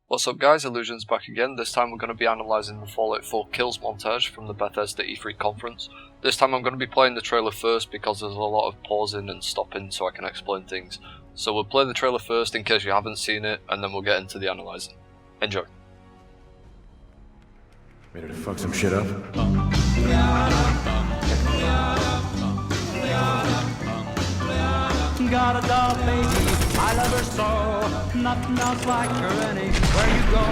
What's up guys, Illusion's back again. This time we're going to be analysing the Fallout 4 Kills Montage from the Bethesda E3 conference. This time I'm going to be playing the trailer first because there's a lot of pausing and stopping so I can explain things. So we'll play the trailer first in case you haven't seen it, and then we'll get into the analysing. Enjoy. Ready to fuck some shit up? Got a doll baby, I love her so. Nothing else like her anywhere you go.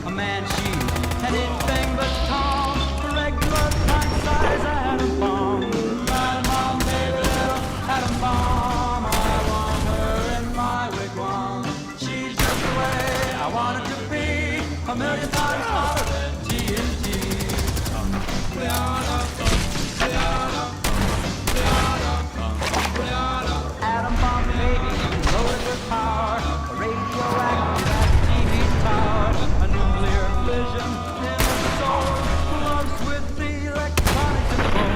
A man, she's anything but calm. A regular pint size atom bomb. Atom bomb, baby, little atom bomb. I want her in my wigwam. She's just the way I want it to be. A million times hotter than TNT. Atom bomb baby, loaded with power, a radioactive TV tower, a nuclear fission in the soul, loves with the electronics and coal.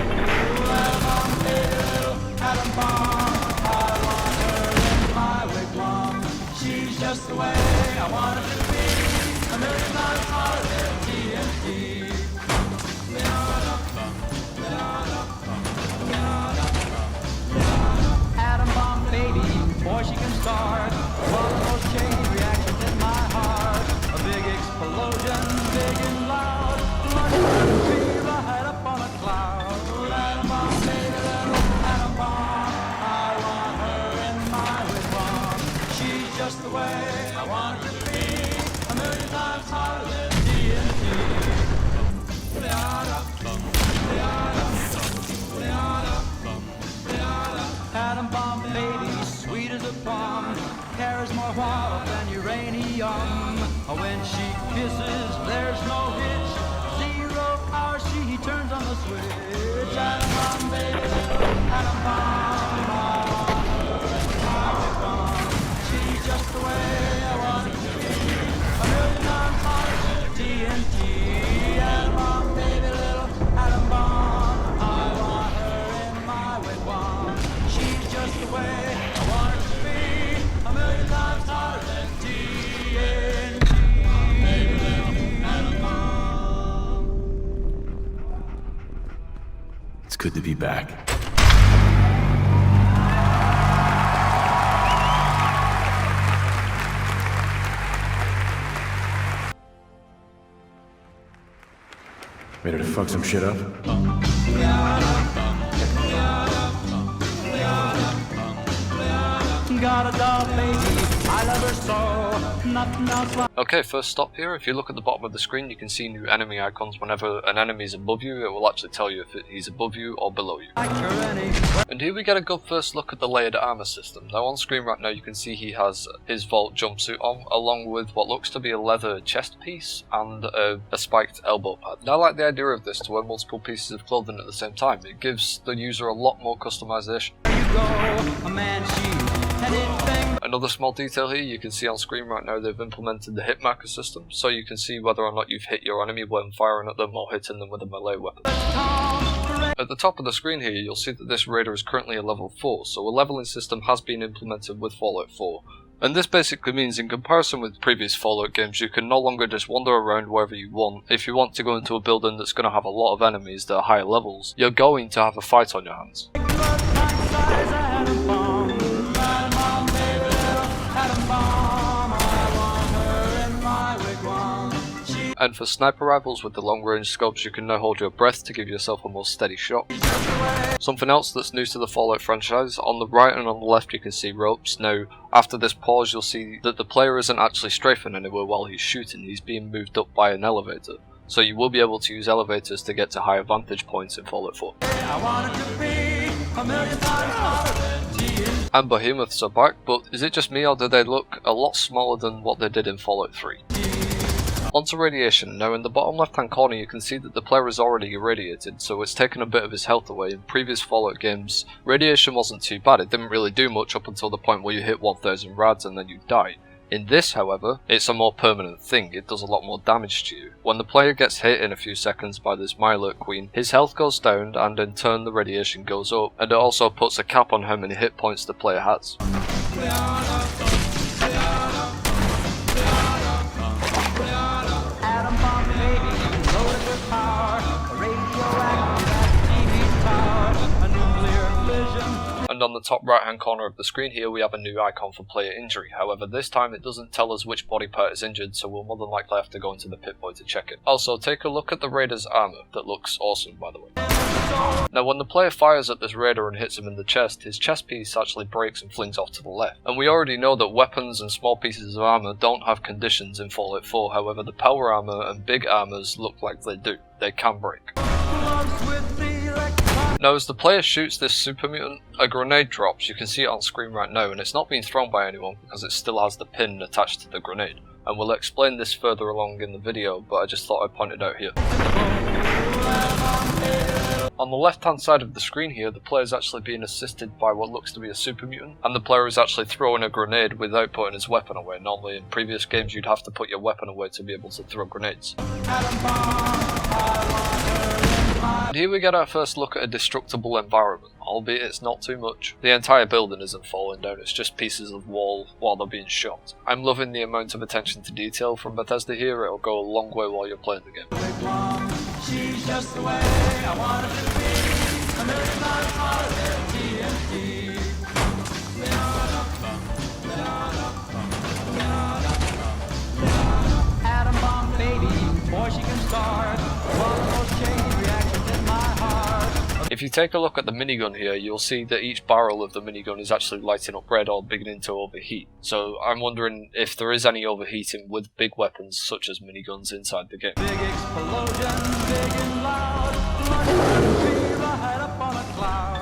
Atom bomb baby, little atom bomb, I want her in my wigwam. She's just the way I want it to be, a million times hotter than TNT. Boy, she can start one of those chain reactions in my heart. A big explosion, big and loud. Like a tree right up on a cloud. Atom bomb, baby, little atom bomb. I want her in my wigwam. She's just the way I want her to be. A million times hotter than TNT. Atom bomb, baby, sweet as a plum, carries more water than uranium. When she kisses, there's no hitch, 0 hour, she turns on the switch. Atom bomb, baby, little atom bomb, I want her in my wigwam. She's just the way I want it to be, a million times hotter than TNT. Atom bomb, baby, little atom bomb, I want her in my wigwam. She's just the way I want her to be, a million times hotter than TNT. Baby, little atom bomb. It's good to be back. Ready to fuck some shit up? Got a doll baby, I love her so. Nothing else like. Okay, first stop here. If you look at the bottom of the screen you can see new enemy icons. Whenever an enemy is above you, it will actually tell you if he's above you or below you. And here we get a good first look at the layered armor system. Now on screen right now you can see he has his Vault jumpsuit on, along with what looks to be a leather chest piece and a spiked elbow pad. Now I like the idea of this, to wear multiple pieces of clothing at the same time. It gives the user a lot more customization. Another small detail here, you can see on screen right now they've implemented the hit marker system, so you can see whether or not you've hit your enemy when firing at them or hitting them with a melee weapon. At the top of the screen here you'll see that this raider is currently a level 4, so a leveling system has been implemented with Fallout 4. And this basically means, in comparison with previous Fallout games, you can no longer just wander around wherever you want. If you want to go into a building that's going to have a lot of enemies that are higher levels, you're going to have a fight on your hands. And for sniper rifles with the long range scopes, you can now hold your breath to give yourself a more steady shot. Something else that's new to the Fallout franchise, on the right and on the left you can see ropes. Now after this pause you'll see that the player isn't actually strafing anywhere while he's shooting, he's being moved up by an elevator. So you will be able to use elevators to get to higher vantage points in Fallout 4. And behemoths are back, but is it just me or do they look a lot smaller than what they did in Fallout 3? Onto radiation. Now in the bottom left hand corner you can see that the player is already irradiated, so it's taken a bit of his health away. In previous Fallout games, radiation wasn't too bad, it didn't really do much up until the point where you hit 1000 RADS and then you die. In this, however, it's a more permanent thing, it does a lot more damage to you. When the player gets hit in a few seconds by this Myalert Queen, his health goes down and in turn the radiation goes up, and it also puts a cap on how many hit points the player has. And on the top right hand corner of the screen here we have a new icon for player injury. However, this time it doesn't tell us which body part is injured, so we'll more than likely have to go into the Pip-Boy to check it. Also, take a look at the Raider's armour, that looks awesome by the way. Now when the player fires at this Raider and hits him in the chest, his chest piece actually breaks and flings off to the left. And we already know that weapons and small pieces of armour don't have conditions in Fallout 4, however the power armour and big armours look like they do. They can break. Now as the player shoots this super mutant, a grenade drops. You can see it on screen right now, and it's not being thrown by anyone because it still has the pin attached to the grenade. And we'll explain this further along in the video, but I just thought I'd point it out here. On the left hand side of the screen here, the player is actually being assisted by what looks to be a super mutant, and the player is actually throwing a grenade without putting his weapon away. Normally in previous games you'd have to put your weapon away to be able to throw grenades. And here we get our first look at a destructible environment, albeit it's not too much. The entire building isn't falling down, it's just pieces of wall while they're being shot. I'm loving the amount of attention to detail from Bethesda here, it'll go a long way while you're playing the game. She's just the way I want her to be. A million times hotter than TNT. Atom bomb baby, boy she can start. One of those chain reactions in my heart. If you take a look at the minigun here, you'll see that each barrel of the minigun is actually lighting up red or beginning to overheat. So I'm wondering if there is any overheating with big weapons such as miniguns inside the game. Big explosion, big and loud. Like a tree right up on a cloud.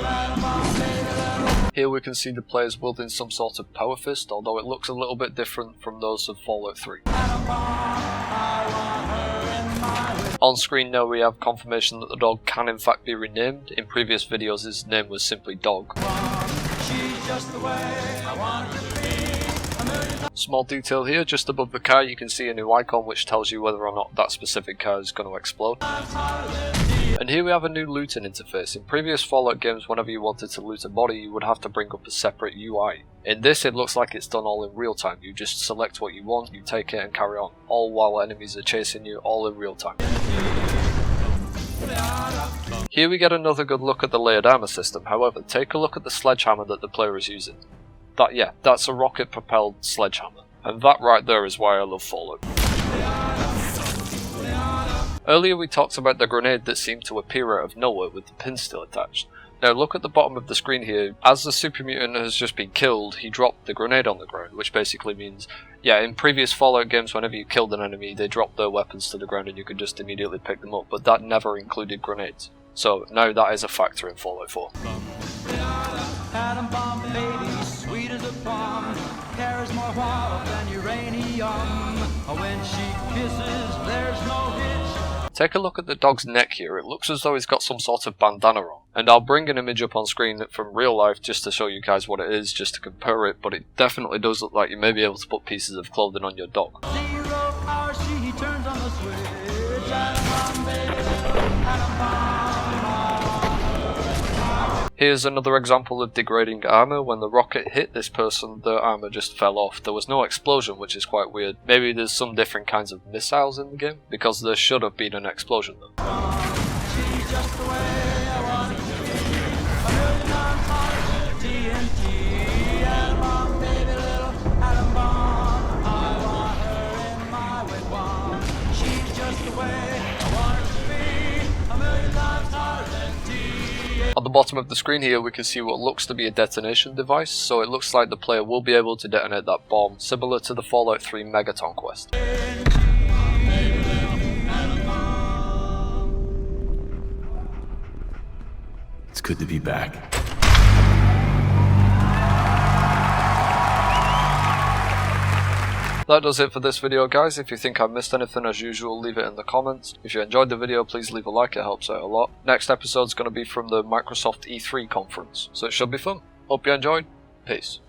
Atom bomb baby. Here we can see the players wielding some sort of power fist, although it looks a little bit different from those of Fallout 3. Atom bomb, I want her in my way. On screen now we have confirmation that the dog can in fact be renamed. In previous videos his name was simply Dog. She's just the way I want her to be. Small detail here, just above the car you can see a new icon which tells you whether or not that specific car is going to explode. And here we have a new looting interface. In previous Fallout games, whenever you wanted to loot a body, you would have to bring up a separate UI. In this, it looks like it's done all in real time. You just select what you want, you take it and carry on, all while enemies are chasing you, all in real time. Here we get another good look at the layered armor system. However, take a look at the sledgehammer that the player is using. That's a rocket-propelled sledgehammer. And that right there is why I love Fallout. Earlier we talked about the grenade that seemed to appear out of nowhere with the pin still attached. Now look at the bottom of the screen here. As the super mutant has just been killed, he dropped the grenade on the ground, which basically means, in previous Fallout games whenever you killed an enemy they dropped their weapons to the ground and you could just immediately pick them up, but that never included grenades. So now that is a factor in Fallout 4. Atom bomb baby, sweet as a plum, carries more water than uranium. When she kisses, there's no hitch. Take a look at the dog's neck here, it looks as though he's got some sort of bandana on. And I'll bring an image up on screen from real life just to show you guys what it is, just to compare it, but it definitely does look like you may be able to put pieces of clothing on your dog. 0 hour, she turns on the switch. Atom bomb baby, atom bomb. Here's another example of degrading armor. When the rocket hit this person, their armor just fell off. There was no explosion, which is quite weird. Maybe there's some different kinds of missiles in the game, because there should have been an explosion though. She's just the way I want her to be. A million times hotter than TNT. Atom bomb, baby, little atom bomb. I want her in my wigwam. She's just the way I want her to be. A million times hotter than TNT. At the bottom of the screen here we can see what looks to be a detonation device, so it looks like the player will be able to detonate that bomb, similar to the Fallout 3 Megaton quest. It's good to be back. That does it for this video guys. If you think I missed anything, as usual, leave it in the comments. If you enjoyed the video, please leave a like, it helps out a lot. Next episode's going to be from the Microsoft E3 conference, so it should be fun. Hope you enjoyed. Peace.